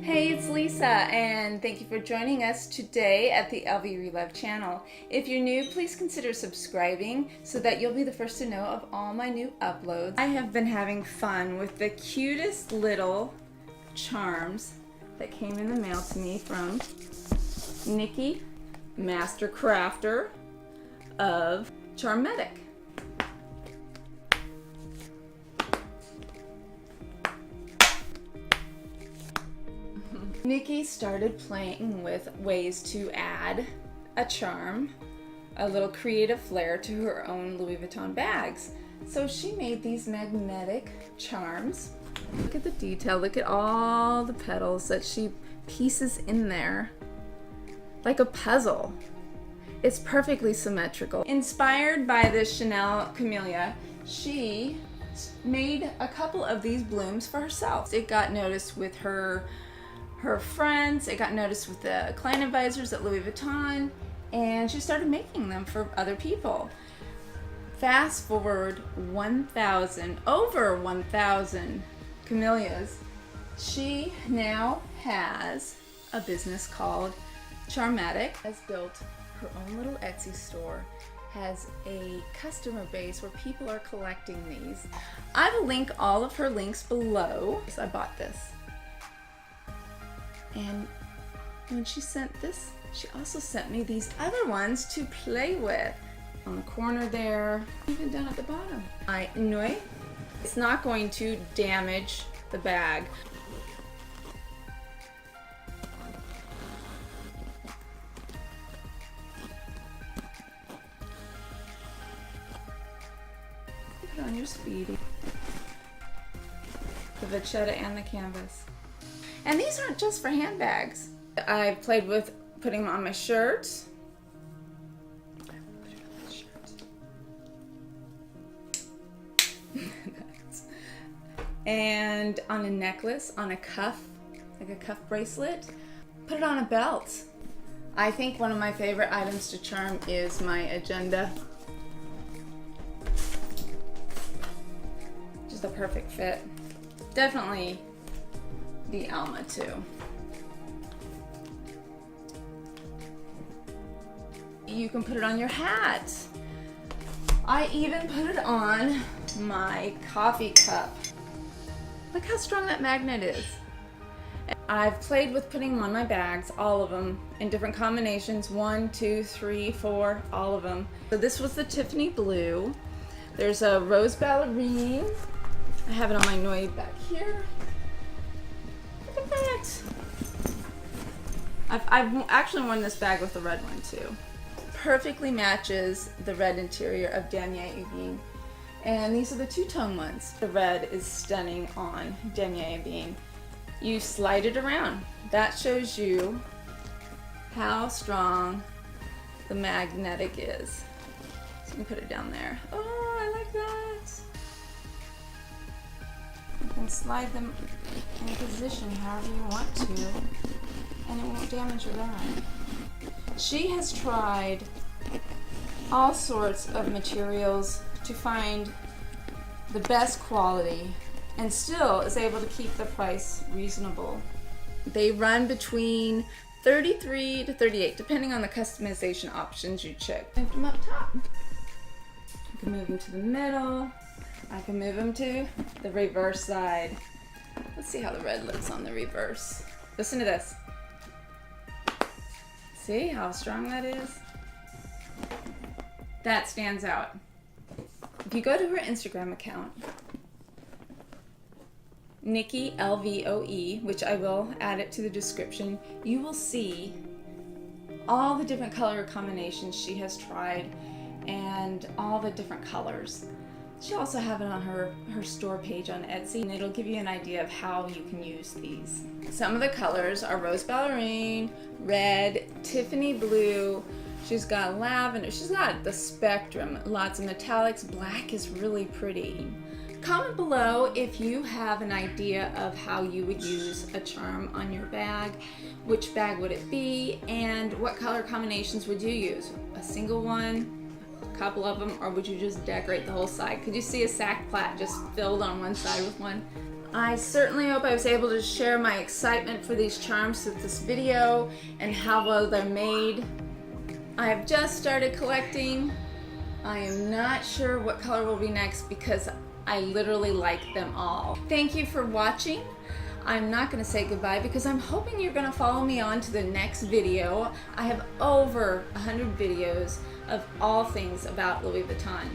Hey, it's Lisa, and thank you for joining us today at the LV ReLoved channel. If you're new, please consider subscribing so that you'll be the first to know of all my new uploads. I have been having fun with the cutest little charms that came in the mail to me from Nikki, Master Crafter of Charmetic. Nikki started playing with ways to add a charm, a little creative flair to her own Louis Vuitton bags. So she made these magnetic charms. Look at the detail, look at all the petals that she pieces in there like a puzzle. It's perfectly symmetrical. Inspired by this Chanel camellia, she made a couple of these blooms for herself. It got noticed with her friends, it got noticed with the client advisors at Louis Vuitton, and she started making them for other people. Fast forward over 1,000 camellias. She now has a business called Charmetic, has built her own little Etsy store, has a customer base where people are collecting these. I will link all of her links below. So I bought this. And when she sent this, she also sent me these other ones to play with. On the corner there, even down at the bottom. It's not going to damage the bag. Put it on your Speedy. The vachetta and the canvas. And these aren't just for handbags. I've played with putting them on my shirts. And on a necklace, on a cuff, like a cuff bracelet. Put it on a belt. I think one of my favorite items to charm is my agenda. Just a perfect fit. Definitely the Alma too. You can put it on your hat. I even put it on my coffee cup. Look how strong that magnet is. I've played with putting them on my bags, all of them, in different combinations, 1, 2, 3, 4, all of them. So this was the Tiffany blue. There's a rose ballerine. I have it on my Noi back here. Look at that. I've actually worn this bag with the red one too. Perfectly matches the red interior of Damier Ebene. And these are the two-tone ones. The red is stunning on Damier Ebene. You slide it around. That shows you how strong the magnetic is. So you can put it down there. Oh, I like that. You can slide them in position however you want to, and it won't damage your bag. She has tried all sorts of materials to find the best quality and still is able to keep the price reasonable. They run between $33 to $38 depending on the customization options you check. Move them up top. I can move them to the middle. I can move them to the reverse side. Let's see how the red looks on the reverse. Listen to this. See how strong that is? That stands out. If you go to her Instagram account, Nikki LVoe, which I will add it to the description, you will see all the different color combinations she has tried and all the different colors. She'll also have it on her store page on Etsy, and it'll give you an idea of how you can use these. Some of the colors are rose ballerine, red, Tiffany blue. She's got lavender. She's got the spectrum. Lots of metallics. Black is really pretty. Comment below if you have an idea of how you would use a charm on your bag. Which bag would it be? And what color combinations would you use? A single one? A couple of them? Or would you just decorate the whole side? Could you see a sack plait just filled on one side with one? I certainly hope I was able to share my excitement for these charms with this video and how well they're made. I have just started collecting. I am not sure what color will be next because I literally like them all. Thank you for watching. I'm not going to say goodbye because I'm hoping you're going to follow me on to the next video. I have over 100 videos of all things about Louis Vuitton.